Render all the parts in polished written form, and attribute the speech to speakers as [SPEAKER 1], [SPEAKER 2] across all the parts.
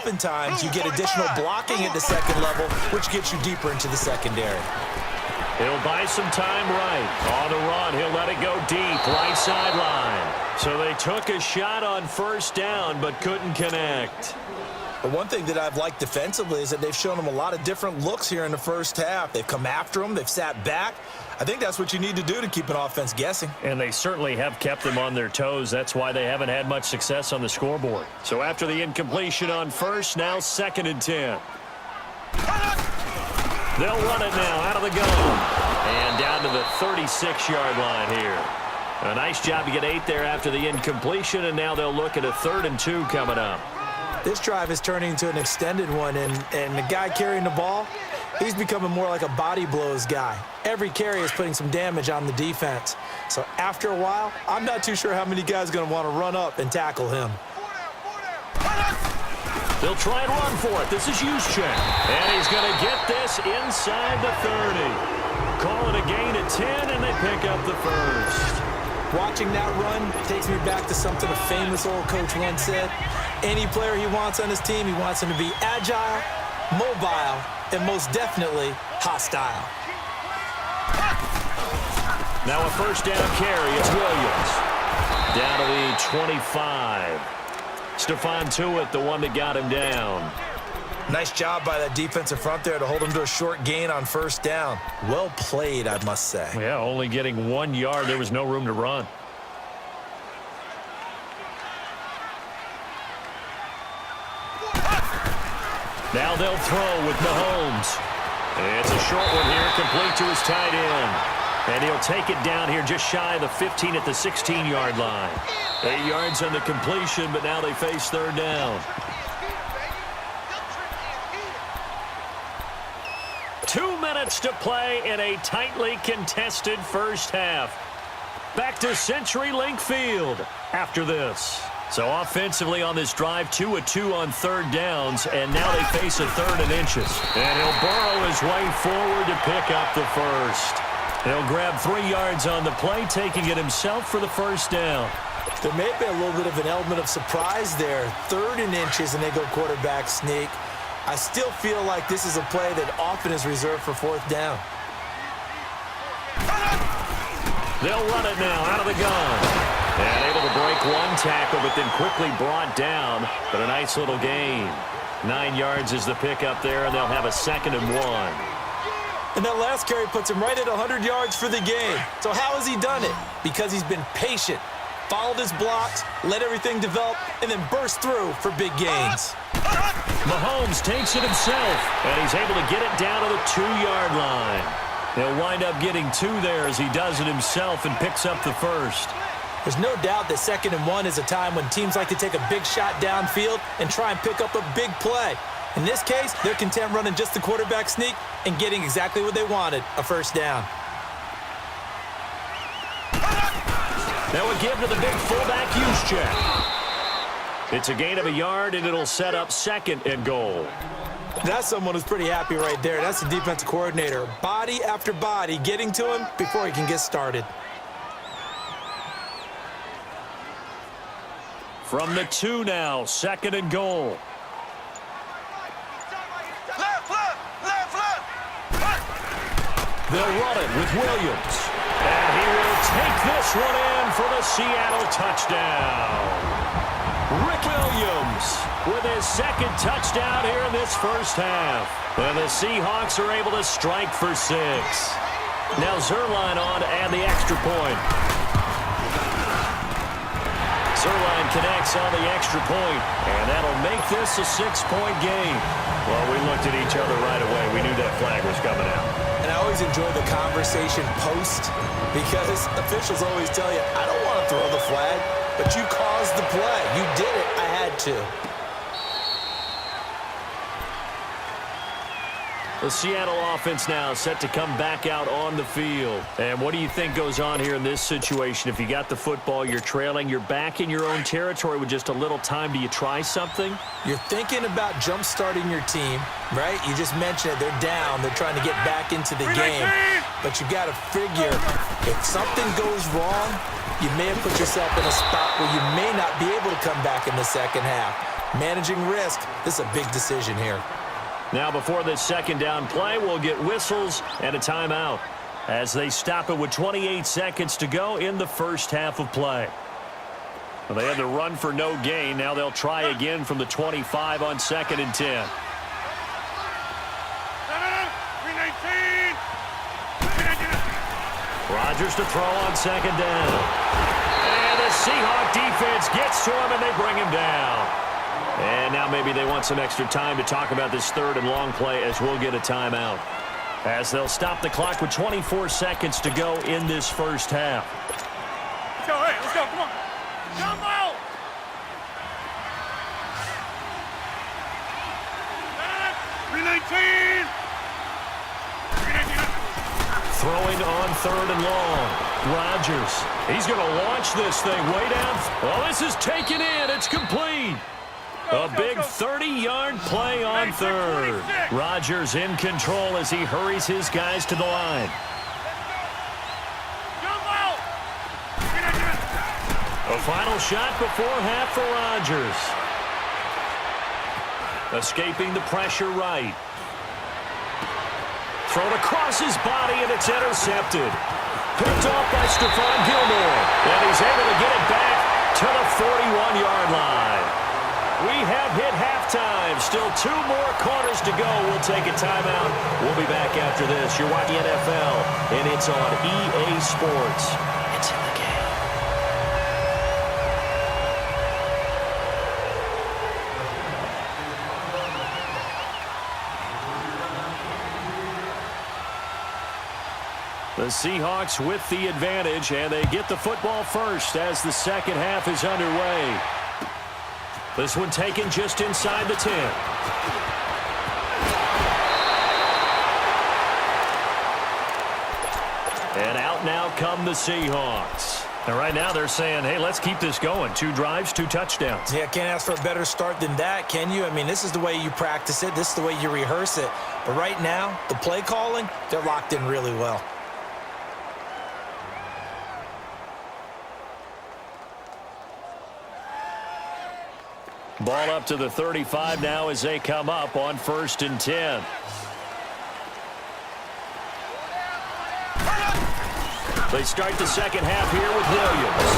[SPEAKER 1] oftentimes you get additional blocking at the second level, which gets you deeper into the secondary.
[SPEAKER 2] He'll buy some time right. On the run, he'll let it go deep, right sideline. So they took a shot on first down, but couldn't connect.
[SPEAKER 1] But one thing that I've liked defensively is that they've shown them a lot of different looks here in the first half. They've come after them. They've sat back. I think that's what you need to do to keep an offense guessing.
[SPEAKER 2] And they certainly have kept them on their toes. That's why they haven't had much success on the scoreboard. So after the incompletion on first, now 2nd and 10. They'll run it now out of the gun. And down to the 36-yard line here. A nice job to get 8 there after the incompletion, and now they'll look at a 3rd and 2 coming up.
[SPEAKER 1] This drive is turning into an extended one, and the guy carrying the ball, he's becoming more like a body blows guy. Every carry is putting some damage on the defense. So after a while, I'm not too sure how many guys are going to want to run up and tackle him.
[SPEAKER 2] They'll try and run for it. This is Juszczyk. And he's going to get this inside the 30. Call it a gain of 10, and they pick up the first.
[SPEAKER 1] Watching that run takes me back to something a famous old coach once said. Any player he wants on his team, he wants him to be agile, mobile, and most definitely hostile.
[SPEAKER 2] Now a first down carry. It's Williams. Down to the 25. Stephon Tuitt, the one that got him down.
[SPEAKER 1] Nice job by that defensive front there to hold him to a short gain on first down. Well played, I must say.
[SPEAKER 2] Yeah, only getting 1 yard. There was no room to run. Now they'll throw with Mahomes. It's a short one here, complete to his tight end. And he'll take it down here just shy of the 15 at the 16-yard line. 8 yards on the completion, but now they face 3rd down. 2 minutes to play in a tightly contested first half. Back to CenturyLink Field after this. So offensively on this drive, 2 of 2 on 3rd downs, and now they face a 3rd and inches. And he'll burrow his way forward to pick up the first. He'll grab 3 yards on the play, taking it himself for the first down.
[SPEAKER 1] There may be a little bit of an element of surprise there. 3rd and inches, and they go quarterback sneak. I still feel like this is a play that often is reserved for 4th down.
[SPEAKER 2] They'll run it now out of the gun. And able to break 1 tackle, but then quickly brought down. But a nice little gain. 9 yards is the pickup there, and they'll have a 2nd and 1.
[SPEAKER 1] And that last carry puts him right at 100 yards for the game. So how has he done it? Because he's been patient, followed his blocks, let everything develop, and then burst through for big gains.
[SPEAKER 2] Mahomes takes it himself, and he's able to get it down to the 2-yard line. He'll wind up getting 2 there as he does it himself and picks up the first.
[SPEAKER 1] There's no doubt that 2nd and 1 is a time when teams like to take a big shot downfield and try and pick up a big play. In this case, they're content running just the quarterback sneak and getting exactly what they wanted, a first down.
[SPEAKER 2] Now a give to the big fullback, Juszczyk. It's a gain of 1 yard, and it'll set up 2nd and goal.
[SPEAKER 1] That's someone who's pretty happy right there. That's the defensive coordinator. Body after body getting to him before he can get started.
[SPEAKER 2] From the 2 now, 2nd and goal. They'll run it with Williams. And he will take this one in for the Seattle touchdown. Rick Williams with his 2nd touchdown here in this first half. And the Seahawks are able to strike for 6. Now Zuerlein on to add the extra point. Zuerlein connects on the extra point, and that'll make this a 6-point game. Well, we looked at each other right away. We knew that flag was coming out.
[SPEAKER 1] And I always enjoy the conversation post because officials always tell you, I don't want to throw the flag, but you caused the play. You did it. I had to.
[SPEAKER 2] The Seattle offense now set to come back out on the field. And what do you think goes on here in this situation? If you got the football, you're trailing, you're back in your own territory with just a little time. Do you try something?
[SPEAKER 1] You're thinking about jump-starting your team, right? You just mentioned it. They're down. They're trying to get back into the game. But you got to figure, if something goes wrong, you may have put yourself in a spot where you may not be able to come back in the second half. Managing risk, this is a big decision here.
[SPEAKER 2] Now before this second down play, we'll get whistles and a timeout as they stop it with 28 seconds to go in the first half of play. Well, they had to run for no gain. Now they'll try again from the 25 on 2nd and 10. Rodgers to throw on 2nd down. And the Seahawk defense gets to him, and they bring him down. And now maybe they want some extra time to talk about this 3rd and long play as we'll get a timeout. As they'll stop the clock with 24 seconds to go in this first half.
[SPEAKER 3] Let's go, hey, let's go, come on. Jumbo! 319!
[SPEAKER 2] Throwing on 3rd and long. Rodgers. He's going to launch this thing way down. Well, this is taken in. It's complete. A big 30-yard play on 3rd. Rodgers in control as he hurries his guys to the line. A final shot before half for Rodgers. Escaping the pressure right. Thrown across his body, and it's intercepted. Picked off by Stephon Gilmore. And he's able to get it back to the 41-yard line. We have hit halftime. Still 2 more quarters to go. We'll take a timeout. We'll be back after this. You're watching NFL, and it's on EA Sports. It's in the game. The Seahawks with the advantage, and they get the football first as the second half is underway. This one taken just inside the 10. And out now come the Seahawks. And right now they're saying, hey, let's keep this going. 2 drives, 2 touchdowns.
[SPEAKER 1] Yeah, can't ask for a better start than that, can you? I mean, this is the way you practice it. This is the way you rehearse it. But right now, the play calling, they're locked in really well.
[SPEAKER 2] Ball up to the 35 now as they come up on 1st and 10. They start the second half here with Williams.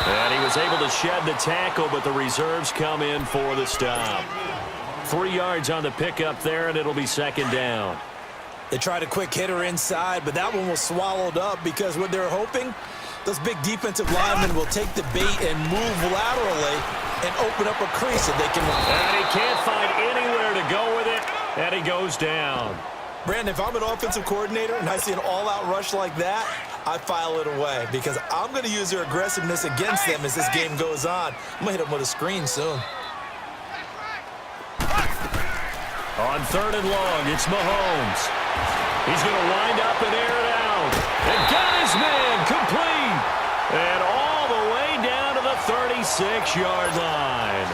[SPEAKER 2] And he was able to shed the tackle, but the reserves come in for the stop. 3 yards on the pickup there, and it'll be 2nd down.
[SPEAKER 1] They tried a quick hitter inside, but that one was swallowed up because what they're hoping, those big defensive linemen will take the bait and move laterally and open up a crease that they can run.
[SPEAKER 2] And he can't find anywhere to go with it, and he goes down.
[SPEAKER 1] Brandon, if I'm an offensive coordinator and I see an all-out rush like that, I file it away because I'm going to use their aggressiveness against them as this game goes on. I'm going to hit them with a screen soon.
[SPEAKER 2] On 3rd and long, it's Mahomes. He's going to wind up and air it out. And got his man complete. And all the way down to the 36-yard line.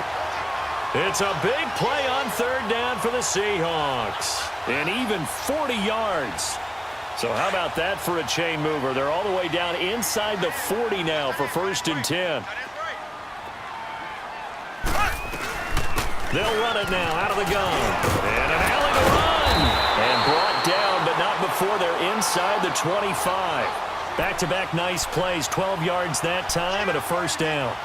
[SPEAKER 2] It's a big play on 3rd down for the Seahawks. And even 40 yards. So how about that for a chain mover? They're all the way down inside the 40 now for 1st and 10. They'll run it now out of the gun. And an alley to run. And brought down, but not before they're inside the 25. Back-to-back nice plays, 12 yards that time and a 1st down.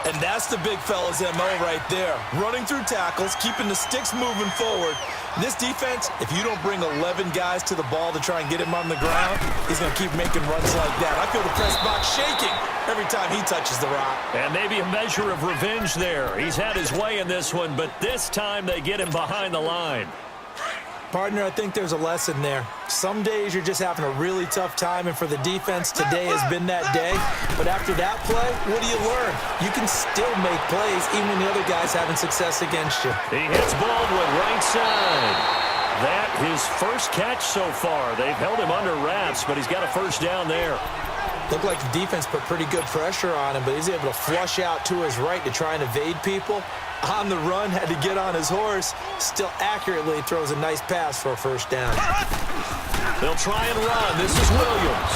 [SPEAKER 1] And that's the big fella's MO right there. Running through tackles, keeping the sticks moving forward. This defense, if you don't bring 11 guys to the ball to try and get him on the ground, he's going to keep making runs like that. I feel the press box shaking every time he touches the rock.
[SPEAKER 2] And maybe a measure of revenge there. He's had his way in this one, but this time they get him behind the line.
[SPEAKER 1] Partner, I think there's a lesson there. Some days you're just having a really tough time, and for the defense, today has been that day. But after that play, what do you learn? You can still make plays even when the other guy's having success against you.
[SPEAKER 2] He hits Baldwin right side. That his first catch so far. They've held him under wraps, but he's got a 1st down there.
[SPEAKER 1] Looked like the defense put pretty good pressure on him, but he's able to flush out to his right to try and evade people. On the run, had to get on his horse. Still accurately throws a nice pass for a 1st down.
[SPEAKER 2] They'll try and run. This is Williams.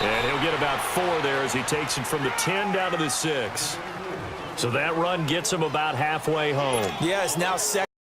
[SPEAKER 2] And he'll get about 4 there as he takes it from the 10 down to the 6. So that run gets him about halfway home.
[SPEAKER 1] Yeah, it's now second.